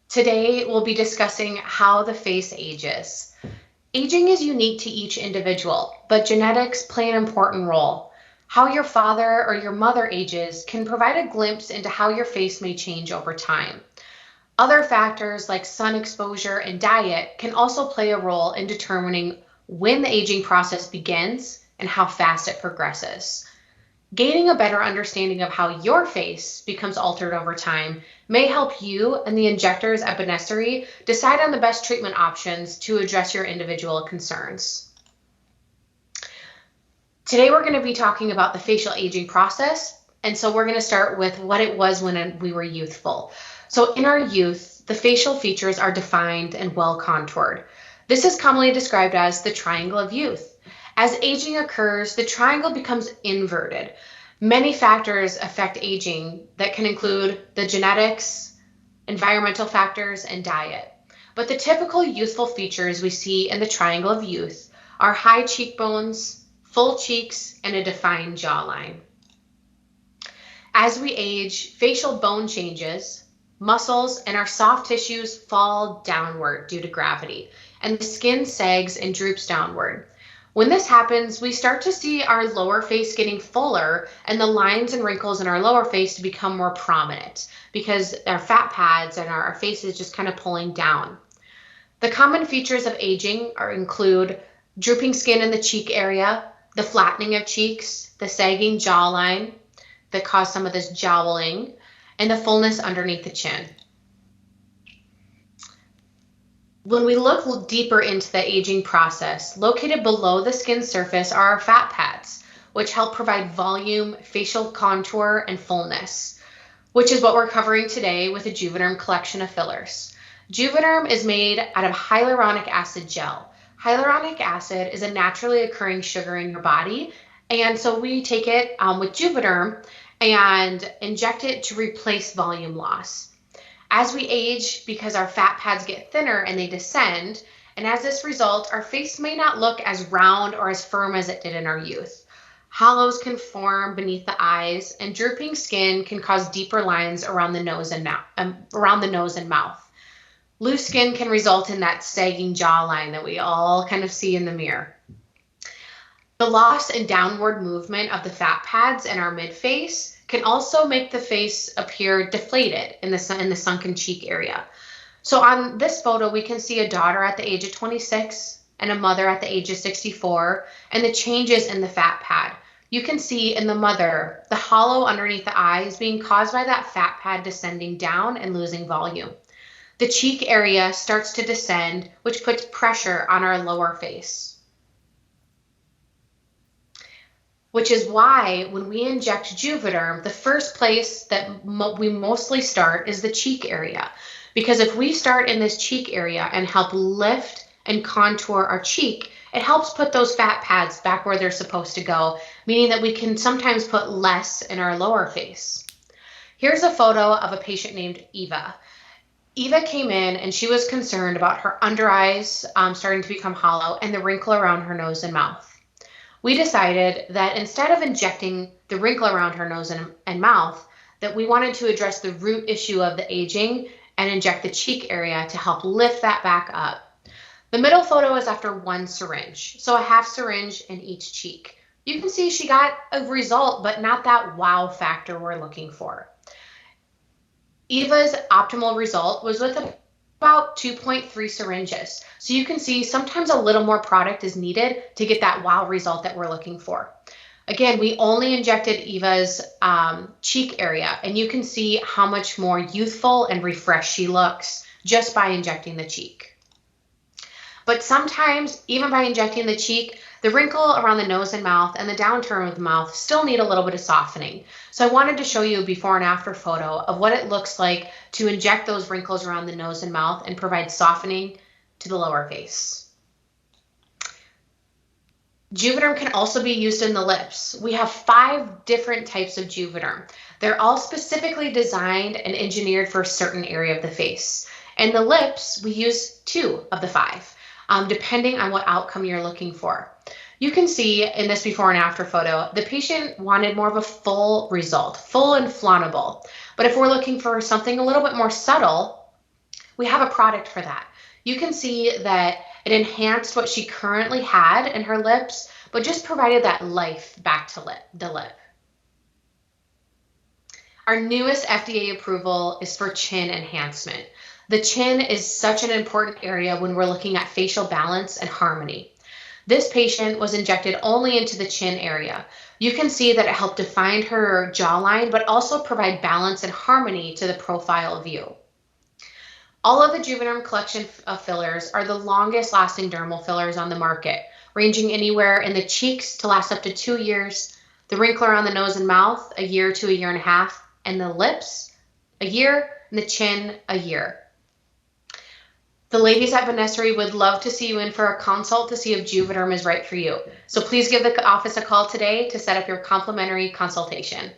Today, we'll be discussing how the face ages. Aging is unique to each individual, but genetics play an important role. How your father or your mother ages can provide a glimpse into how your face may change over time. Other factors like sun exposure and diet can also play a role in determining when the aging process begins and how fast it progresses. Gaining a better understanding of how your face becomes altered over time may help you and the injectors at Benessere decide on the best treatment options to address your individual concerns. Today we're going to be talking about the facial aging process, and so we're going to start with what it was when we were youthful. So in our youth, the facial features are defined and well contoured. This is commonly described as the triangle of youth. As aging occurs, the triangle becomes inverted. Many factors affect aging that can include the genetics, environmental factors, and diet. But the typical youthful features we see in the triangle of youth are high cheekbones, full cheeks, and a defined jawline. As we age, facial bone changes, muscles, and our soft tissues fall downward due to gravity, and the skin sags and droops downward. When this happens, we start to see our lower face getting fuller and the lines and wrinkles in our lower face to become more prominent because our fat pads and our face is just kind of pulling down. The common features of aging include drooping skin in the cheek area, the flattening of cheeks, the sagging jawline that cause some of this jowling, and the fullness underneath the chin. When we look deeper into the aging process, located below the skin surface are our fat pads, which help provide volume, facial contour, and fullness, which is what we're covering today with a Juvederm collection of fillers. Juvederm is made out of hyaluronic acid gel. Hyaluronic acid is a naturally occurring sugar in your body, and so we take it with Juvederm and inject it to replace volume loss. As we age, because our fat pads get thinner and they descend, and as this result, our face may not look as round or as firm as it did in our youth. Hollows can form beneath the eyes, and drooping skin can cause deeper lines around the nose and mouth. Loose skin can result in that sagging jawline that we all kind of see in the mirror. The loss and downward movement of the fat pads in our mid-face can also make the face appear deflated in the sunken cheek area. So on this photo, we can see a daughter at the age of 26 and a mother at the age of 64, and the changes in the fat pad. You can see in the mother, the hollow underneath the eyes being caused by that fat pad descending down and losing volume. The cheek area starts to descend, which puts pressure on our lower face. Which is why when we inject Juvederm, the first place that we mostly start is the cheek area. Because if we start in this cheek area and help lift and contour our cheek, it helps put those fat pads back where they're supposed to go, meaning that we can sometimes put less in our lower face. Here's a photo of a patient named Eva. Eva came in and she was concerned about her under eyes starting to become hollow and the wrinkle around her nose and mouth. We decided that instead of injecting the wrinkle around her nose and mouth, that we wanted to address the root issue of the aging and inject the cheek area to help lift that back up. The middle photo is after one syringe, so a half syringe in each cheek. You can see she got a result, but not that wow factor we're looking for. Eva's optimal result was with about 2.3 syringes. So you can see sometimes a little more product is needed to get that wow result that we're looking for. Again, we only injected Eva's cheek area, and you can see how much more youthful and refreshed she looks just by injecting the cheek. But sometimes, even by injecting the cheek, the wrinkle around the nose and mouth and the downturn of the mouth still need a little bit of softening. So I wanted to show you a before and after photo of what it looks like to inject those wrinkles around the nose and mouth and provide softening to the lower face. Juvederm can also be used in the lips. We have 5 different types of Juvederm. They're all specifically designed and engineered for a certain area of the face. And the lips, we use 2 of the 5. Depending on what outcome you're looking for. You can see in this before and after photo, the patient wanted more of a full result, full and flauntable. But if we're looking for something a little bit more subtle, We have a product for that. You can see that it enhanced what she currently had in her lips, but just provided that life back to the lip. Our newest FDA approval is for chin enhancement. The chin is such an important area when we're looking at facial balance and harmony. This patient was injected only into the chin area. You can see that it helped define her jawline, but also provide balance and harmony to the profile view. All of the Juvederm collection of fillers are the longest lasting dermal fillers on the market, ranging anywhere in the cheeks to last up to 2 years, the wrinkle around the nose and mouth, a year to a year and a half, and the lips, a year, and the chin, a year. The ladies at Benessere would love to see you in for a consult to see if Juvederm is right for you. So please give the office a call today to set up your complimentary consultation.